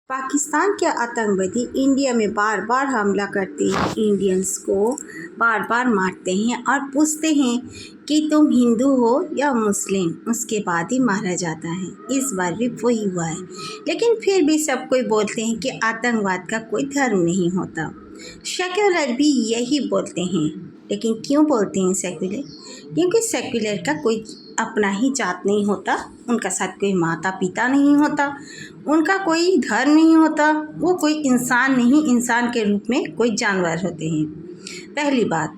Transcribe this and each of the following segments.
पाकिस्तान के आतंकवादी इंडिया में बार बार हमला करते हैं, इंडियंस को बार बार मारते हैं और पूछते हैं कि तुम हिंदू हो या मुस्लिम, उसके बाद ही मारा जाता है। इस बार भी वही हुआ है, लेकिन फिर भी सब कोई बोलते हैं कि आतंकवाद का कोई धर्म नहीं होता। सेक्युलर भी यही बोलते हैं, लेकिन क्यों बोलते हैं सेक्युलर? क्योंकि सेक्युलर का कोई अपना ही जात नहीं होता, उनका साथ कोई माता पिता नहीं होता, उनका कोई धर्म नहीं होता, वो कोई इंसान नहीं, इंसान के रूप में कोई जानवर होते हैं। पहली बात,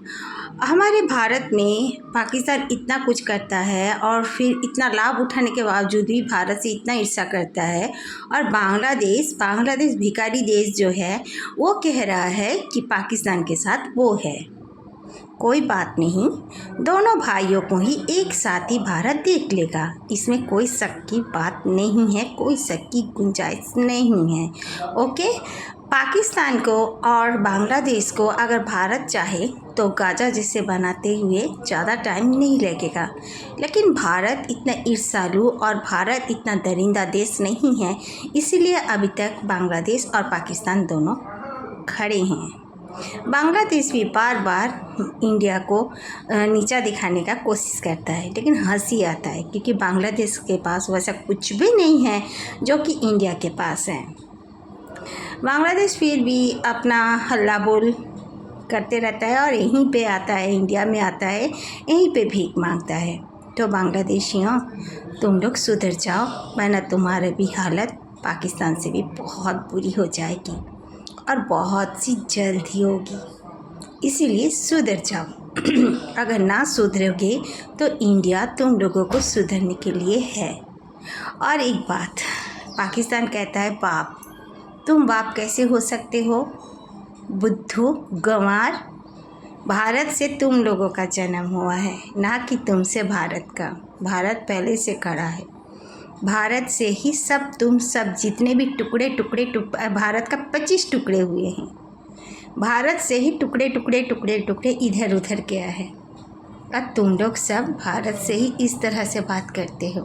हमारे भारत में पाकिस्तान इतना कुछ करता है और फिर इतना लाभ उठाने के बावजूद भी भारत से इतना ईर्ष्या करता है। और बांग्लादेश भिखारी देश जो है वो कह रहा है कि पाकिस्तान के साथ वो है। कोई बात नहीं, दोनों भाइयों को ही एक साथ ही भारत देख लेगा, इसमें कोई शक की बात नहीं है, कोई शक की गुंजाइश नहीं है। ओके, पाकिस्तान को और बांग्लादेश को अगर भारत चाहे तो गाजा जैसे बनाते हुए ज़्यादा टाइम नहीं लगेगा, लेकिन भारत इतना ईर्ष्यालु और भारत इतना दरिंदा देश नहीं है, इसीलिए अभी तक बांग्लादेश और पाकिस्तान दोनों खड़े हैं। बांग्लादेश भी बार बार इंडिया को नीचा दिखाने का कोशिश करता है, लेकिन हंसी आता है क्योंकि बांग्लादेश के पास वैसा कुछ भी नहीं है जो कि इंडिया के पास है। बांग्लादेश फिर भी अपना हल्ला बोल करते रहता है और यहीं पे आता है, इंडिया में आता है, यहीं पे भीख मांगता है। तो बांग्लादेशियों, तुम लोग सुधर जाओ, वरना तुम्हारी भी हालत पाकिस्तान से भी बहुत बुरी हो जाएगी और बहुत सी जल्द ही होगी, इसीलिए सुधर जाओ। अगर ना सुधरोगे तो इंडिया तुम लोगों को सुधरने के लिए है। और एक बात, पाकिस्तान कहता है बाप, तुम बाप कैसे हो सकते हो? बुद्धू गंवार, भारत से तुम लोगों का जन्म हुआ है, ना कि तुमसे भारत का। भारत पहले से खड़ा है, भारत से ही सब तुम सब जितने भी टुकड़े भारत का 25 टुकड़े हुए हैं, भारत से ही टुकड़े इधर उधर गया है। और तुम लोग सब भारत से ही इस तरह से बात करते हो।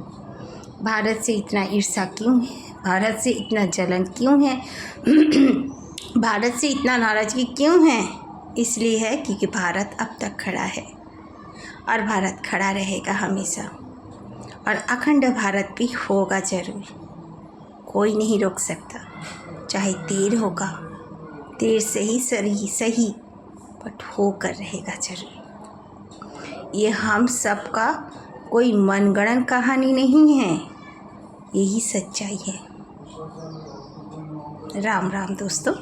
भारत से इतना ईर्ष्या क्यों है? भारत से इतना जलन क्यों है? भारत से इतना नाराज़गी क्यों है? इसलिए है क्योंकि भारत अब तक खड़ा है और भारत खड़ा रहेगा हमेशा, और अखंड भारत भी होगा ज़रूर, कोई नहीं रोक सकता। चाहे देर होगा, देर से ही सही, बट होकर रहेगा ज़रूर। ये हम सब का कोई मनगढ़ंत कहानी नहीं है, यही सच्चाई है। राम राम दोस्तों।